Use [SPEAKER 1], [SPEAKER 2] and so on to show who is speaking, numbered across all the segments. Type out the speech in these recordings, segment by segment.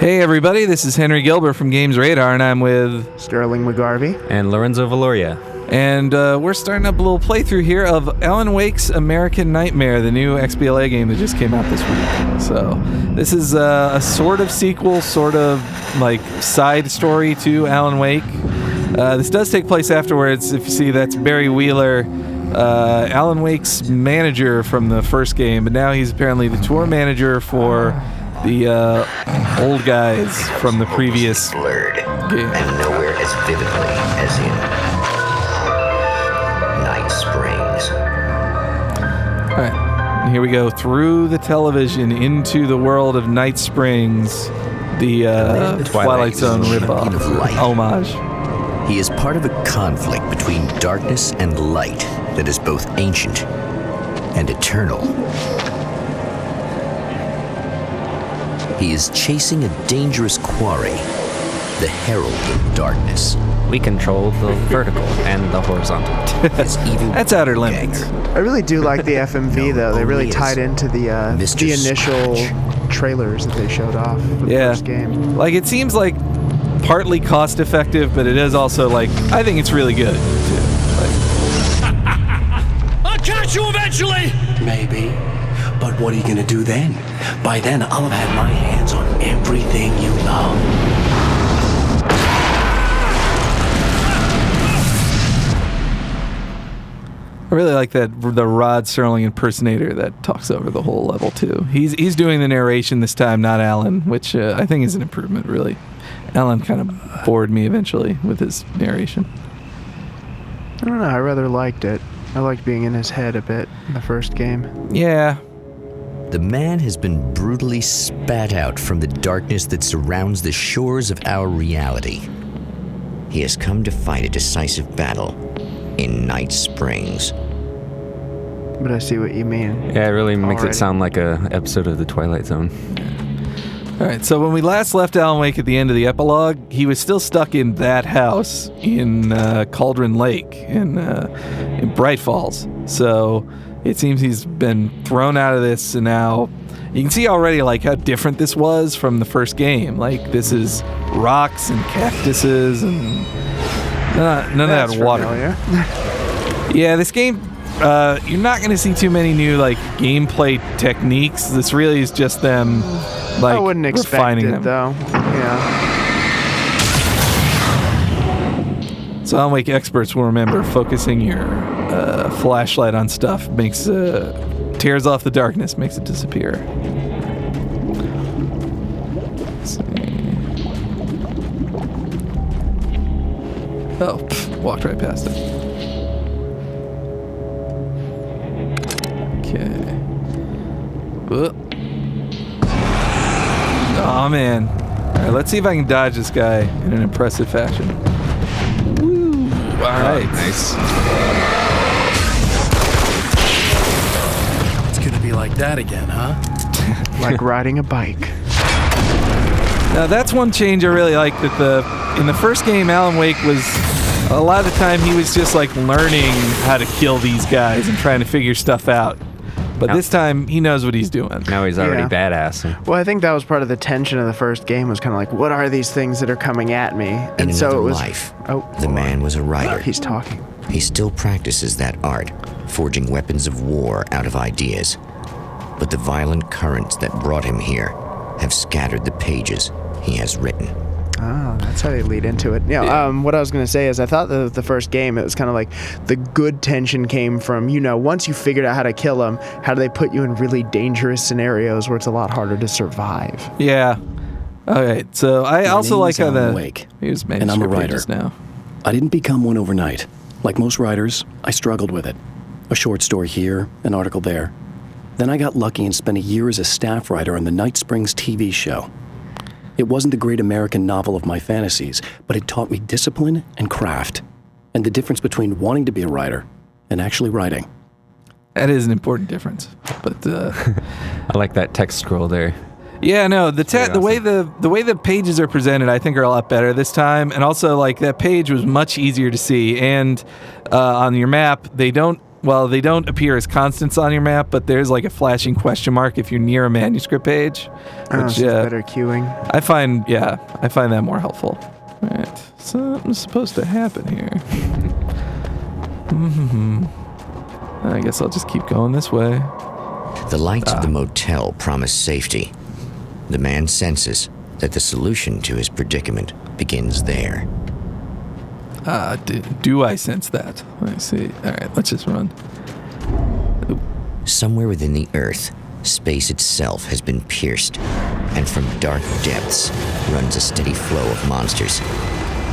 [SPEAKER 1] Hey everybody, this is Henry Gilbert from Games Radar, and I'm with
[SPEAKER 2] Sterling McGarvey
[SPEAKER 3] and Lorenzo Valoria.
[SPEAKER 1] And we're starting up a little playthrough here of Alan Wake's American Nightmare, the new XBLA game that just came out this week. So this is a sort of sequel, sort of like side story to Alan Wake. This does take place afterwards. If you see, that's Barry Wheeler, Alan Wake's manager from the first game, but now he's apparently the tour manager for the old guys from the previous
[SPEAKER 4] blurred
[SPEAKER 1] game.
[SPEAKER 4] And nowhere as vividly as in Night Springs.
[SPEAKER 1] All right, here we go through the television into the world of Night Springs, the Twilight Zone ripoff homage.
[SPEAKER 4] He is part of a conflict between darkness and light that is both ancient and eternal. He is chasing a dangerous quarry, the Herald of Darkness.
[SPEAKER 3] We control the vertical and the horizontal.
[SPEAKER 1] That's Outer Limits.
[SPEAKER 2] I really do like the FMV though. They really tied into the initial trailers that they showed off for the first game.
[SPEAKER 1] Like, it seems like partly cost effective, but it is also like, I think it's really good too.
[SPEAKER 5] I'll catch you eventually! Maybe. But what are you gonna do then? By then, I'll have had my hands on everything you love.
[SPEAKER 1] I really like the Rod Serling impersonator that talks over the whole level too. He's doing the narration this time, not Alan, which I think is an improvement, really. Alan kind of bored me eventually with his narration.
[SPEAKER 2] I don't know, I rather liked it. I liked being in his head a bit in the first game.
[SPEAKER 1] Yeah.
[SPEAKER 4] The man has been brutally spat out from the darkness that surrounds the shores of our reality. He has come to fight a decisive battle in Night Springs.
[SPEAKER 2] But I see what you mean.
[SPEAKER 3] Yeah, it really makes it sound like a episode of The Twilight Zone.
[SPEAKER 1] All right, so when we last left Alan Wake at the end of the epilogue, he was still stuck in that house in Cauldron Lake in Bright Falls. So it seems he's been thrown out of this, and now you can see already like how different this was from the first game. Like, this is rocks and cactuses and none of that water. Yeah, this game, you're not going to see too many new like gameplay techniques. This really is just them like
[SPEAKER 2] I wouldn't expect it though. Yeah.
[SPEAKER 1] So Alan Wake experts will remember focusing your flashlight on stuff makes tears off the darkness, makes it disappear. Let's see. Oh, walked right past it. Okay. Oh man. Alright, let's see if I can dodge this guy in an impressive fashion. Woo! Alright.
[SPEAKER 3] Nice.
[SPEAKER 5] It's gonna be like that again, huh?
[SPEAKER 2] Like riding a bike.
[SPEAKER 1] Now that's one change I really like, that in the first game Alan Wake was a lot of the time he was just like learning how to kill these guys and trying to figure stuff out. But this time he knows what he's doing.
[SPEAKER 3] Now he's already badass.
[SPEAKER 2] Well, I think that was part of the tension of the first game, was kind of like, what are these things that are coming at me? And
[SPEAKER 4] in
[SPEAKER 2] so
[SPEAKER 4] another
[SPEAKER 2] it was
[SPEAKER 4] life, the man was a writer.
[SPEAKER 2] He's talking.
[SPEAKER 4] He still practices that art, forging weapons of war out of ideas. But the violent currents that brought him here have scattered the pages he has written.
[SPEAKER 2] Oh, that's how they lead into it. What I was going to say is I thought the first game, it was kind of like the good tension came from, once you figured out how to kill him, how do they put you in really dangerous scenarios where it's a lot harder to survive?
[SPEAKER 1] Yeah. Okay, so I also like how
[SPEAKER 6] Wake,
[SPEAKER 1] here's
[SPEAKER 6] and I'm a writer.
[SPEAKER 1] Now.
[SPEAKER 6] I didn't become one overnight. Like most writers, I struggled with it. A short story here, an article there. Then I got lucky and spent a year as a staff writer on the Night Springs TV show. It wasn't the great American novel of my fantasies, but it taught me discipline and craft, and the difference between wanting to be a writer and actually writing.
[SPEAKER 1] That is an important difference, but
[SPEAKER 3] I like that text scroll there.
[SPEAKER 1] Yeah, no, the
[SPEAKER 3] awesome.
[SPEAKER 1] way the pages are presented, I think, are a lot better this time, and also like that page was much easier to see, and on your map they don't well, they don't appear as constants on your map, but there's like a flashing question mark if you're near a manuscript page. Which,
[SPEAKER 2] So better queuing.
[SPEAKER 1] I find that more helpful. All right, something's supposed to happen here. I guess I'll just keep going this way.
[SPEAKER 4] The lights of the motel promise safety. The man senses that the solution to his predicament begins there.
[SPEAKER 1] Do I sense that? I see. All right, let's just run.
[SPEAKER 4] Somewhere within the earth, space itself has been pierced, and from dark depths runs a steady flow of monsters.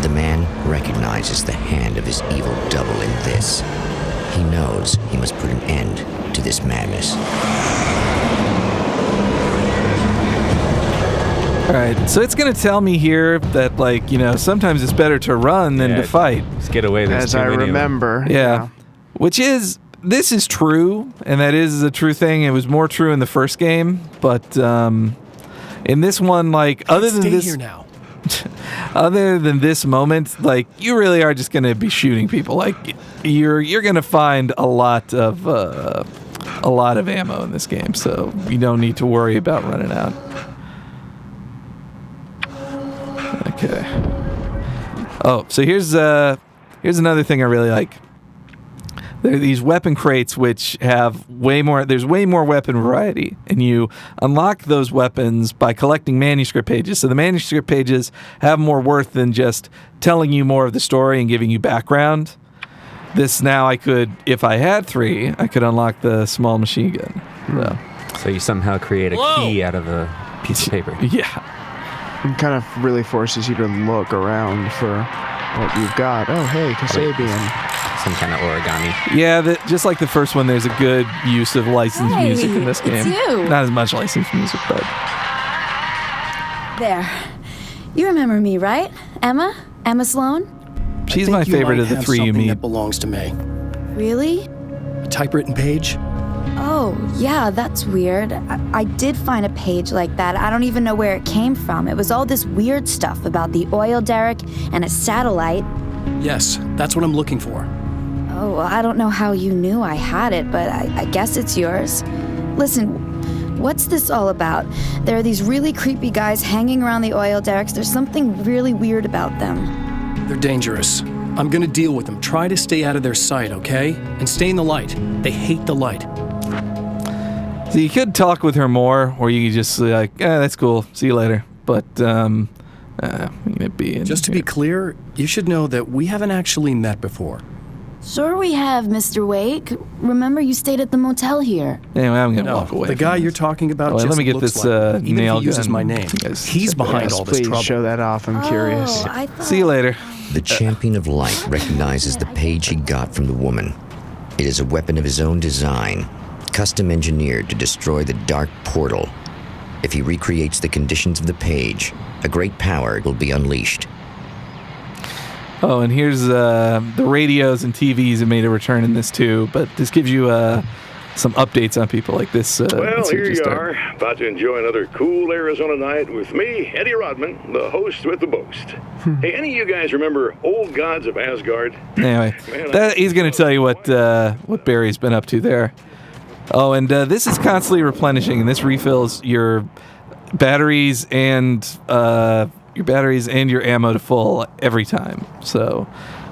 [SPEAKER 4] The man recognizes the hand of his evil double in this. He knows he must put an end to this madness.
[SPEAKER 1] All right, so it's going to tell me here that, like, sometimes it's better to run than to fight.
[SPEAKER 3] Just get away.
[SPEAKER 2] As I remember.
[SPEAKER 1] Yeah. This is true, and that is a true thing. It was more true in the first game, but in this one, like, other than this...
[SPEAKER 6] here now.
[SPEAKER 1] Other than this moment, like, you really are just going to be shooting people. Like, you're going to find a lot of ammo in this game, so you don't need to worry about running out. Okay. Oh, so here's another thing I really like. There are these weapon crates which have there's way more weapon variety, and you unlock those weapons by collecting manuscript pages. So the manuscript pages have more worth than just telling you more of the story and giving you background. This now if I had 3, I could unlock the small machine gun.
[SPEAKER 3] So you somehow create a key out of a piece of paper.
[SPEAKER 1] Yeah.
[SPEAKER 2] It kind of really forces you to look around for what you've got. Oh, hey, Kasabian.
[SPEAKER 3] Some kind of origami.
[SPEAKER 1] Yeah, just like the first one, there's a good use of licensed music in this game.
[SPEAKER 7] It's you.
[SPEAKER 1] Not as much licensed music, but...
[SPEAKER 7] There. You remember me, right? Emma? Emma Sloan?
[SPEAKER 1] She's my favorite of the 3 you meet.
[SPEAKER 6] That belongs to me.
[SPEAKER 7] Really?
[SPEAKER 6] A typewritten page?
[SPEAKER 7] Oh, yeah, that's weird. I did find a page like that. I don't even know where it came from. It was all this weird stuff about the oil derrick and a satellite.
[SPEAKER 6] Yes, that's what I'm looking for.
[SPEAKER 7] Oh, well, I don't know how you knew I had it, but I guess it's yours. Listen, what's this all about? There are these really creepy guys hanging around the oil derricks. There's something really weird about them.
[SPEAKER 6] They're dangerous. I'm gonna deal with them. Try to stay out of their sight, okay? And stay in the light. They hate the light.
[SPEAKER 1] So you could talk with her more, or you could just say, like, that's cool, see you later. But,
[SPEAKER 6] Just to be clear, you should know that we haven't actually met before.
[SPEAKER 7] Sure we have, Mr. Wake. Remember you stayed at the motel here.
[SPEAKER 1] Anyway, I'm gonna walk away.
[SPEAKER 6] The guy you're talking about
[SPEAKER 1] let
[SPEAKER 6] just
[SPEAKER 1] me get
[SPEAKER 6] looks
[SPEAKER 1] this
[SPEAKER 6] like me. Even
[SPEAKER 1] nail
[SPEAKER 6] if he uses
[SPEAKER 1] gun.
[SPEAKER 6] my name. He's behind all this
[SPEAKER 2] Please
[SPEAKER 6] trouble.
[SPEAKER 2] show that off. I'm curious.
[SPEAKER 7] I thought...
[SPEAKER 1] See you later.
[SPEAKER 4] The champion of light recognizes the page he got from the woman. It is a weapon of his own design, custom engineered to destroy the dark portal. If he recreates the conditions of the page, a great power will be unleashed.
[SPEAKER 1] Oh, and here's the radios and TVs that made a return in this too, but this gives you some updates on people like this.
[SPEAKER 8] Well, here you are, about to enjoy another cool Arizona night with me, Eddie Rodman, the host with the boast. Hey, any of you guys remember Old Gods of Asgard?
[SPEAKER 1] Anyway, he's going to tell you what Barry's been up to there. Oh, and this is constantly replenishing, and this refills your batteries and your ammo to full every time. So,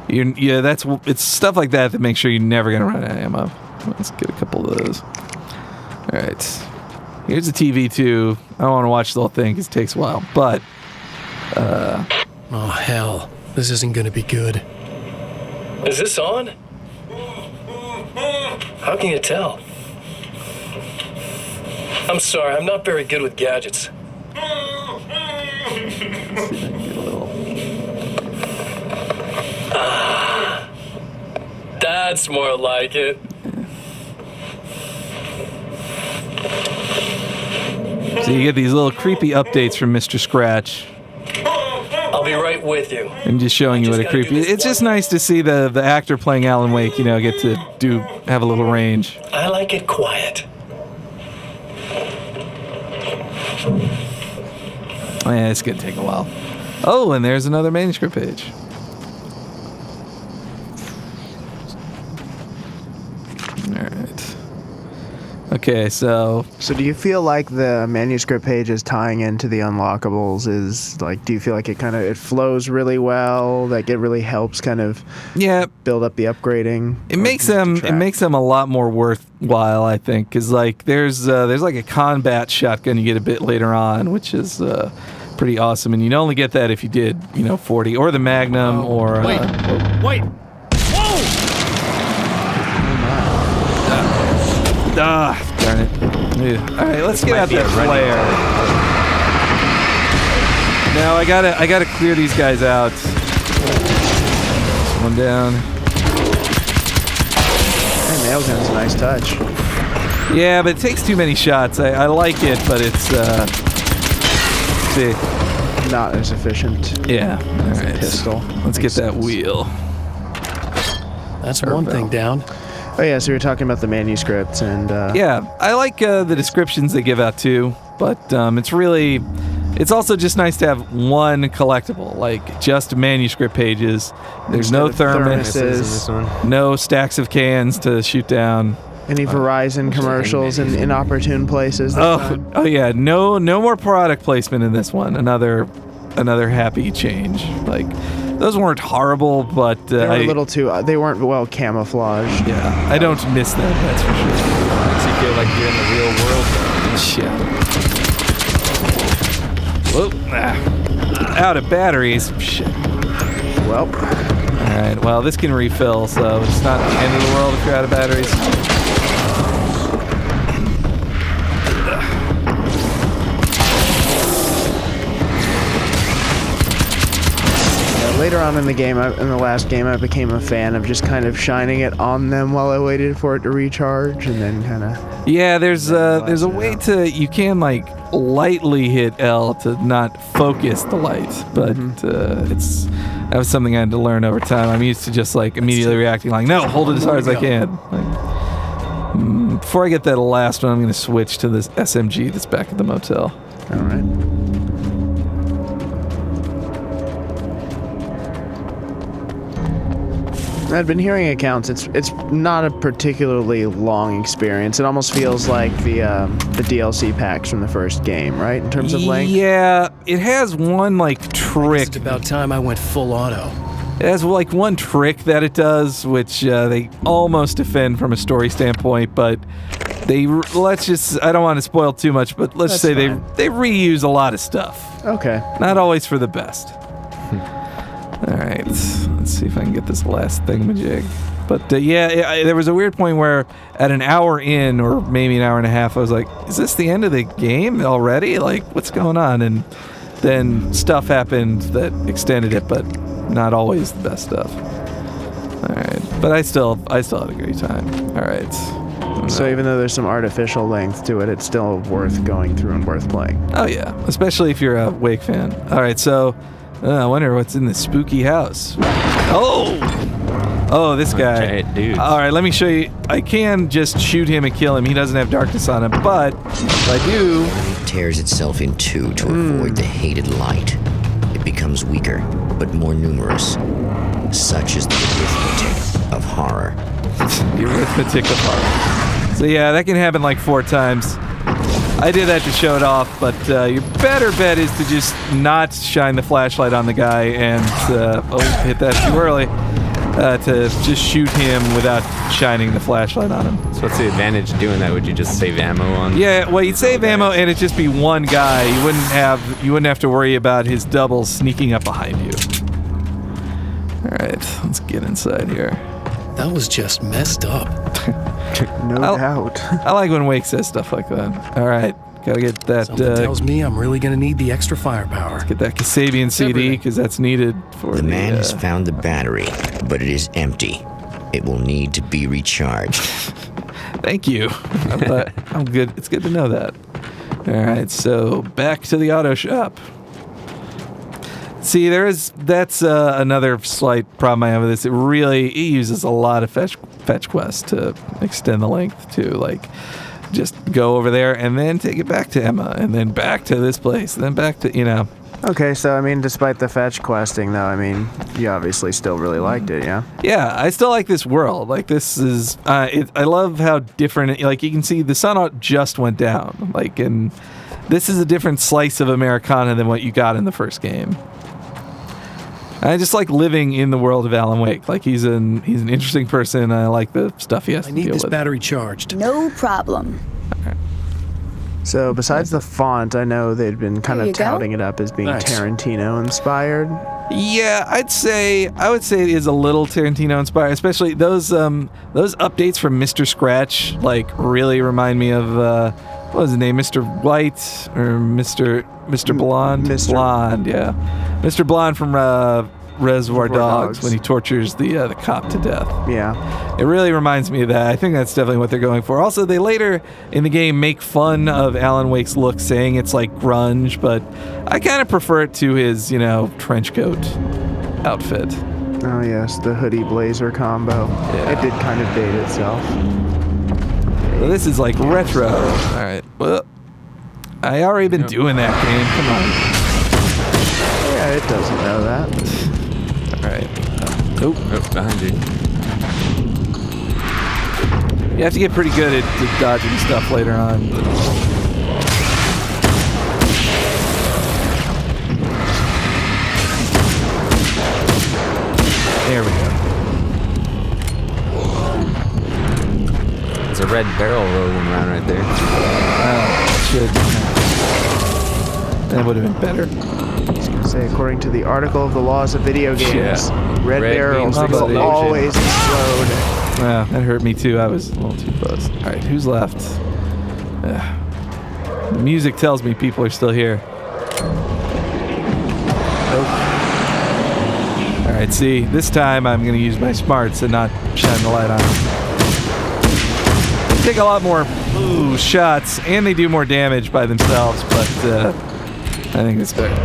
[SPEAKER 1] it's stuff like that makes sure you're never gonna run out of ammo. Let's get a couple of those. All right, here's the TV too. I don't want to watch the whole thing because it takes a while, but
[SPEAKER 6] oh hell, this isn't gonna be good.
[SPEAKER 9] Is this on? How can you tell? I'm sorry, I'm not very good with gadgets. That's more like it.
[SPEAKER 1] So you get these little creepy updates from Mr. Scratch.
[SPEAKER 9] I'll be right with you.
[SPEAKER 1] And just showing you what a creepy. It's just nice to see the actor playing Alan Wake, get to have a little range.
[SPEAKER 9] I like it quiet.
[SPEAKER 1] Yeah, it's gonna take a while. Oh, and there's another manuscript page. Okay, so
[SPEAKER 2] So do you feel like the manuscript page is tying into the unlockables? Is like, do you feel like it flows really well? Like it really helps kind of build up the upgrading?
[SPEAKER 1] It makes them a lot more worthwhile, I think, because like there's like a combat shotgun you get a bit later on, which is pretty awesome, and you'd only get that if you did 40 or the Magnum or
[SPEAKER 6] Wait!
[SPEAKER 1] Darn it. Yeah. All right, let's get out that flare. Now I gotta clear these guys out. One down.
[SPEAKER 2] That nail gun's a nice touch.
[SPEAKER 1] Yeah, but it takes too many shots. I like it, but it's
[SPEAKER 2] not as efficient.
[SPEAKER 1] Yeah. All right.
[SPEAKER 2] Pistol.
[SPEAKER 1] Let's get that wheel.
[SPEAKER 6] That's one thing down.
[SPEAKER 2] Oh yeah, so we were talking about the manuscripts and
[SPEAKER 1] yeah, I like the descriptions they give out too, but it's also just nice to have one collectible, like just manuscript pages. There's no thermoses, no stacks of cans to shoot down.
[SPEAKER 2] Any Verizon commercials in inopportune places.
[SPEAKER 1] Oh yeah, no more product placement in this one. Another happy change. Like those weren't horrible, but
[SPEAKER 2] they were a little too. They weren't well camouflaged.
[SPEAKER 1] Yeah, I don't miss them. That's for sure.
[SPEAKER 3] Makes you feel like you're in the real world.
[SPEAKER 1] Shit. Whoop. Out of batteries. Shit.
[SPEAKER 2] Well.
[SPEAKER 1] All right. Well, this can refill, so it's not the end of the world if you're out of batteries.
[SPEAKER 2] Later on in the game, in the last game, I became a fan of just kind of shining it on them while I waited for it to recharge, and then kind of.
[SPEAKER 1] Yeah, there's a way you can like lightly hit L to not focus the light, but that was something I had to learn over time. I'm used to just like immediately reacting like, no, hold it as hard as I can. Like, before I get that last one, I'm going to switch to this SMG that's back at the motel.
[SPEAKER 2] All right. I've been hearing accounts. It's not a particularly long experience. It almost feels like the DLC packs from the first game, right? In terms of length.
[SPEAKER 1] Yeah, it has one like trick.
[SPEAKER 6] It's about time I went full auto.
[SPEAKER 1] It has like one trick that it does, which they almost defend from a story standpoint, but I don't want to spoil too much, but let's say they reuse a lot of stuff.
[SPEAKER 2] Okay.
[SPEAKER 1] Not always for the best. All right, let's see if I can get this last thingamajig. But there was a weird point where at an hour in, or maybe an hour and a half, I was like, is this the end of the game already? Like, what's going on? And then stuff happened that extended it, but not always the best stuff. All right, but I still had a great time. All right.
[SPEAKER 2] So even though there's some artificial length to it, it's still worth going through and worth playing.
[SPEAKER 1] Oh yeah, especially if you're a Wake fan. All right, so I wonder what's in this spooky house. Oh, this guy.
[SPEAKER 3] Dude.
[SPEAKER 1] All right, let me show you. I can just shoot him and kill him. He doesn't have darkness on him, but if I do,
[SPEAKER 4] It tears itself in two to avoid the hated light. It becomes weaker, but more numerous. Such is the arithmetic of horror.
[SPEAKER 1] the arithmetic of horror. So yeah, that can happen like 4 times. I did that to show it off, but your better bet is to just not shine the flashlight on the guy and hit that too early. To just shoot him without shining the flashlight on him.
[SPEAKER 3] So what's the advantage of doing that? Would you just save ammo on?
[SPEAKER 1] Yeah, well, you'd save ammo and it'd just be one guy. You wouldn't have to worry about his doubles sneaking up behind you. All right, let's get inside here.
[SPEAKER 6] That was just messed up.
[SPEAKER 2] No doubt.
[SPEAKER 1] I like when Wake says stuff like that. All right, gotta get that.
[SPEAKER 6] Something tells me I'm really gonna need the extra firepower.
[SPEAKER 1] Get that Kasabian CD because that's needed for
[SPEAKER 4] The man has found the battery, but it is empty. It will need to be recharged.
[SPEAKER 1] Thank you. I'm good. It's good to know that. All right, so back to the auto shop. See, that's another slight problem I have with this. It uses a lot of fetch quests to extend the length to like just go over there and then take it back to Emma and then back to this place and then back to
[SPEAKER 2] Okay, so I mean, despite the fetch questing, though, I mean, you obviously still really liked it, yeah?
[SPEAKER 1] Yeah, I still like this world. Like, this is, I love how different, like, you can see the sun just went down. Like, and this is a different slice of Americana than what you got in the first game. I just like living in the world of Alan Wake. Like, he's an interesting person. I like the stuff he has to deal with.
[SPEAKER 6] I need this battery charged.
[SPEAKER 7] No problem.
[SPEAKER 1] Okay.
[SPEAKER 2] So besides the font, I know they'd been kind
[SPEAKER 7] Here
[SPEAKER 2] of
[SPEAKER 7] you go.
[SPEAKER 2] touting it up as being
[SPEAKER 6] Nice.
[SPEAKER 2] Tarantino inspired.
[SPEAKER 1] Yeah, I would say it is a little Tarantino inspired, especially those updates from Mr. Scratch. Like, really remind me of what was his name, Mr. White or Mr. Blonde?
[SPEAKER 2] Mr.
[SPEAKER 1] Blonde, yeah, Mr. Blonde from Reservoir Dogs when he tortures the cop to death.
[SPEAKER 2] Yeah.
[SPEAKER 1] It really reminds me of that. I think that's definitely what they're going for. Also, they later in the game make fun of Alan Wake's look, saying it's like grunge, but I kind of prefer it to his, trench coat outfit.
[SPEAKER 2] Oh, yes, the hoodie blazer combo.
[SPEAKER 1] Yeah.
[SPEAKER 2] It did kind of date itself.
[SPEAKER 1] So this is like retro. All right. Well, I already been doing that game. Come on.
[SPEAKER 2] Yeah, it doesn't know that.
[SPEAKER 1] All right.
[SPEAKER 3] Oh, behind you.
[SPEAKER 1] You have to get pretty good at dodging stuff later on. There we go.
[SPEAKER 3] It's a red barrel rolling around right there.
[SPEAKER 1] Should. That would have been better.
[SPEAKER 2] I was going to say, according to the article of the laws of video games, red
[SPEAKER 3] Red
[SPEAKER 2] barrels
[SPEAKER 3] means
[SPEAKER 2] will
[SPEAKER 3] explosion.
[SPEAKER 2] always explode.
[SPEAKER 1] Yeah, that hurt me too. I was a little too close. All right, who's left? The music tells me people are still here. All right, see, this time I'm going to use my smarts and not shine the light on them. They take a lot more shots, and they do more damage by themselves, but I think it's better.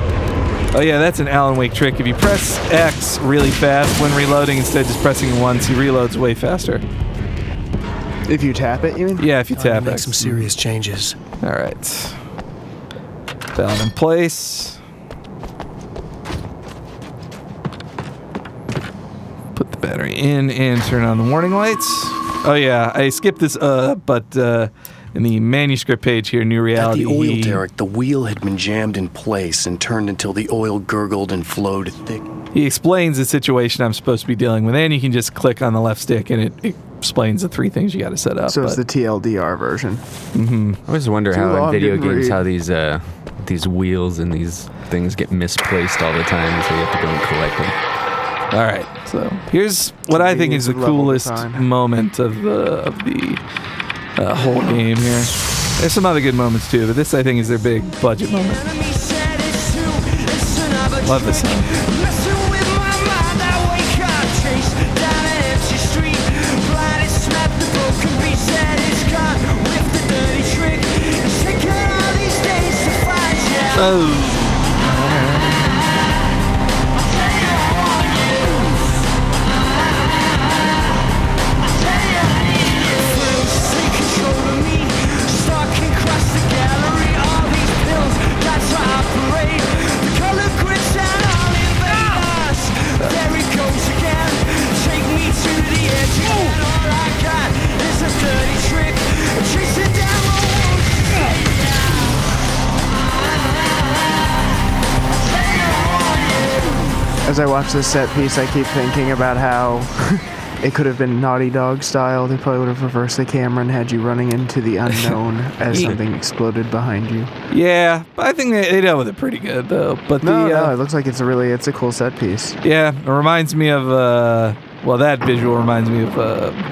[SPEAKER 1] Oh yeah, that's an Alan Wake trick. If you press X really fast when reloading instead of just pressing it once, he reloads way faster.
[SPEAKER 2] If you tap it, you mean?
[SPEAKER 1] Yeah, if you tap
[SPEAKER 6] Make
[SPEAKER 1] X.
[SPEAKER 6] some serious changes.
[SPEAKER 1] All right. Valve in place. Put the battery in and turn on the warning lights. Oh yeah, I skipped this, but in the manuscript page here, New Reality.
[SPEAKER 6] At the oil derrick, the wheel had been jammed in place and turned until the oil gurgled and flowed thick.
[SPEAKER 1] He explains the situation I'm supposed to be dealing with, and you can just click on the left stick, and it explains the 3 things you got to set up.
[SPEAKER 2] So it's the TLDR version.
[SPEAKER 1] Mm-hmm.
[SPEAKER 3] I always wonder
[SPEAKER 2] Too
[SPEAKER 3] how in
[SPEAKER 2] long,
[SPEAKER 3] video
[SPEAKER 2] didn't
[SPEAKER 3] games
[SPEAKER 2] read.
[SPEAKER 3] how these wheels and these things get misplaced all the time, so you have to go and collect them.
[SPEAKER 1] All right, so here's what I think is the
[SPEAKER 2] Level
[SPEAKER 1] coolest
[SPEAKER 2] design.
[SPEAKER 1] moment of the whole game here. There's some other good moments too, but this I think is their big budget moment. Love this song. Oh.
[SPEAKER 2] As I watch this set piece, I keep thinking about how it could have been Naughty Dog style. They probably would have reversed the camera and had you running into the unknown as something exploded behind you.
[SPEAKER 1] Yeah, I think they dealt with it pretty good though. But
[SPEAKER 2] No, it looks like it's a cool set piece.
[SPEAKER 1] yeah, it reminds me of that visual reminds me of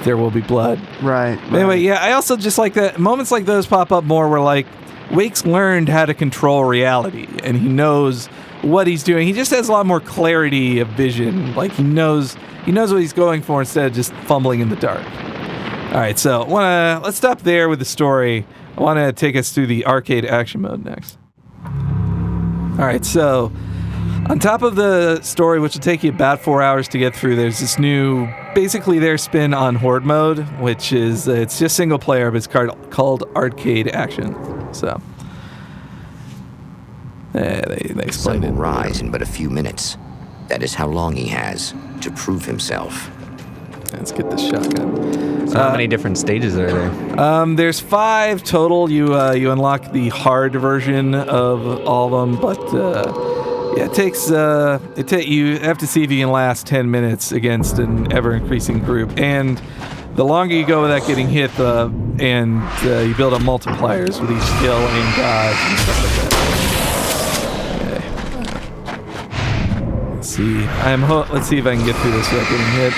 [SPEAKER 1] There Will Be Blood.
[SPEAKER 2] Right.
[SPEAKER 1] Anyway, yeah, I also just like that moments like those pop up more where like Wake's learned how to control reality and he knows what he's doing. He just has a lot more clarity of vision. Like he knows what he's going for instead of just fumbling in the dark. All right, so let's stop there with the story. I want to take us through the arcade action mode next. All right, so on top of the story, which will take you about 4 hours to get through, there's this new, basically their spin on Horde mode, which is, it's just single player, but it's called arcade action. So Yeah, they
[SPEAKER 4] Sun
[SPEAKER 1] explained
[SPEAKER 4] will
[SPEAKER 1] it.
[SPEAKER 4] rise in but a few minutes. That is how long he has to prove himself.
[SPEAKER 1] Let's get this shotgun.
[SPEAKER 3] So how many different stages are there?
[SPEAKER 1] There's 5 total. You unlock the hard version of all of them, but yeah, it takes you have to see if you can last 10 minutes against an ever increasing group, and the longer you go without getting hit, and you build up multipliers with each kill and dodge and stuff like that. Okay. Let's see. Let's see if I can get through this without getting hit.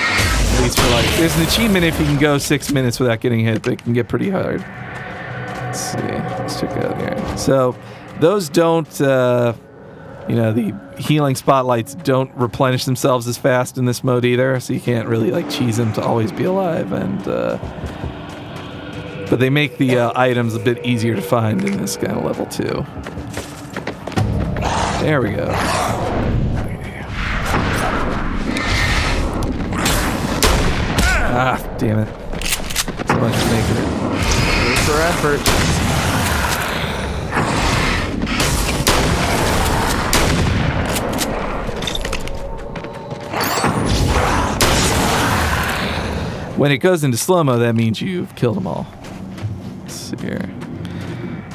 [SPEAKER 1] At least for there's an achievement if you can go 6 minutes without getting hit, but it can get pretty hard. Let's see. Let's check out here. So those don't, the healing spotlights don't replenish themselves as fast in this mode either, so you can't really cheese them to always be alive. And but they make the items a bit easier to find in this kind of level too. There we go. Ah, damn it. So much for making it.
[SPEAKER 2] Thanks for effort.
[SPEAKER 1] When it goes into slow-mo, that means you've killed them all. Let's see here.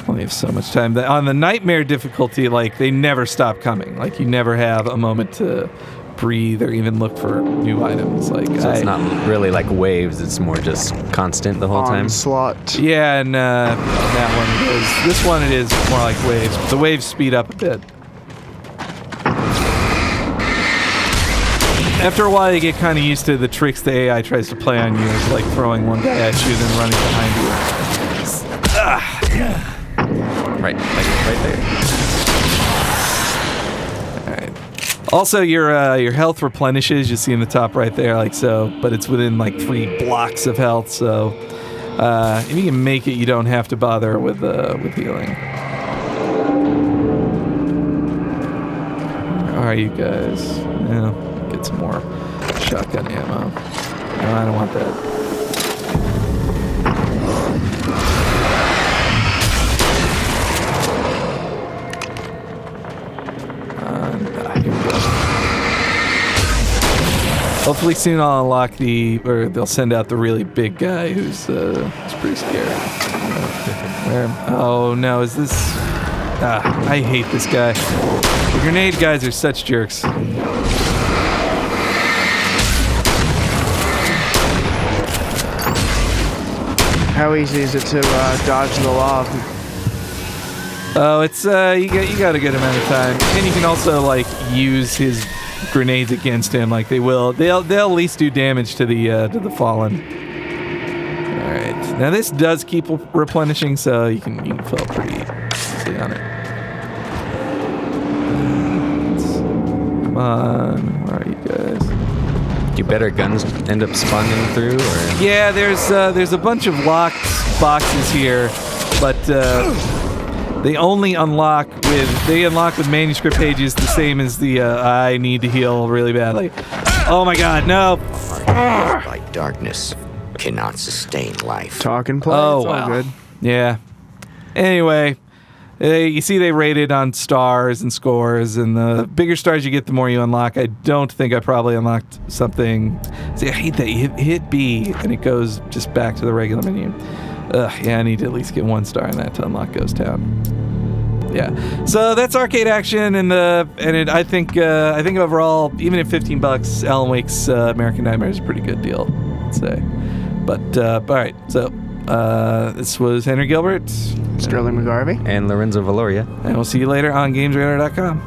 [SPEAKER 1] Only have so much time. On the nightmare difficulty, they never stop coming. You never have a moment to breathe or even look for new items.
[SPEAKER 3] So it's not really like waves, it's more just constant the whole time?
[SPEAKER 2] Onslaught.
[SPEAKER 1] Yeah, and that one it is. This one it is more like waves. The waves speed up a bit. After a while, you get kind of used to the tricks the AI tries to play on you, like throwing one guy at you, then running behind you.
[SPEAKER 3] Right there.
[SPEAKER 1] All right. Also, your health replenishes. You see in the top right there, but it's within 3 blocks of health. So if you can make it, you don't have to bother with healing. All right, you guys. Yeah. Get some more shotgun ammo. No, I don't want that. Here we go. Hopefully soon I'll unlock or they'll send out the really big guy who's pretty scary. Oh no, is this... I hate this guy. The grenade guys are such jerks.
[SPEAKER 2] How easy is it to dodge the lob?
[SPEAKER 1] Oh, it's you got a good amount of time, and you can also use his grenades against him. They'll at least do damage to the fallen. All right, now this does keep replenishing, so you can fill up pretty easily on it. Come on, where are you guys?
[SPEAKER 3] Do better guns end up spawning through, or?
[SPEAKER 1] Yeah, there's a bunch of locked boxes here, but they only unlock with manuscript pages the same as the I need to heal really badly. Oh my God, no!
[SPEAKER 4] By darkness cannot sustain life.
[SPEAKER 2] Talk and play.
[SPEAKER 1] Oh
[SPEAKER 2] it's all
[SPEAKER 1] wow.
[SPEAKER 2] good.
[SPEAKER 1] Yeah. Anyway. You see they rated on stars and scores, and the bigger stars you get, the more you unlock. I don't think I probably unlocked something. See, I hate that. You hit B, and it goes just back to the regular menu. Yeah, I need to at least get 1 star in that to unlock Ghost Town. Yeah. So that's arcade action, I think overall, even at $15, Alan Wake's American Nightmare is a pretty good deal, I'd say. But all right, so this was Henry Gilbert.
[SPEAKER 2] Sterling McGarvey.
[SPEAKER 3] And Lorenzo Valoria.
[SPEAKER 1] And we'll see you later on GamesRadar.com.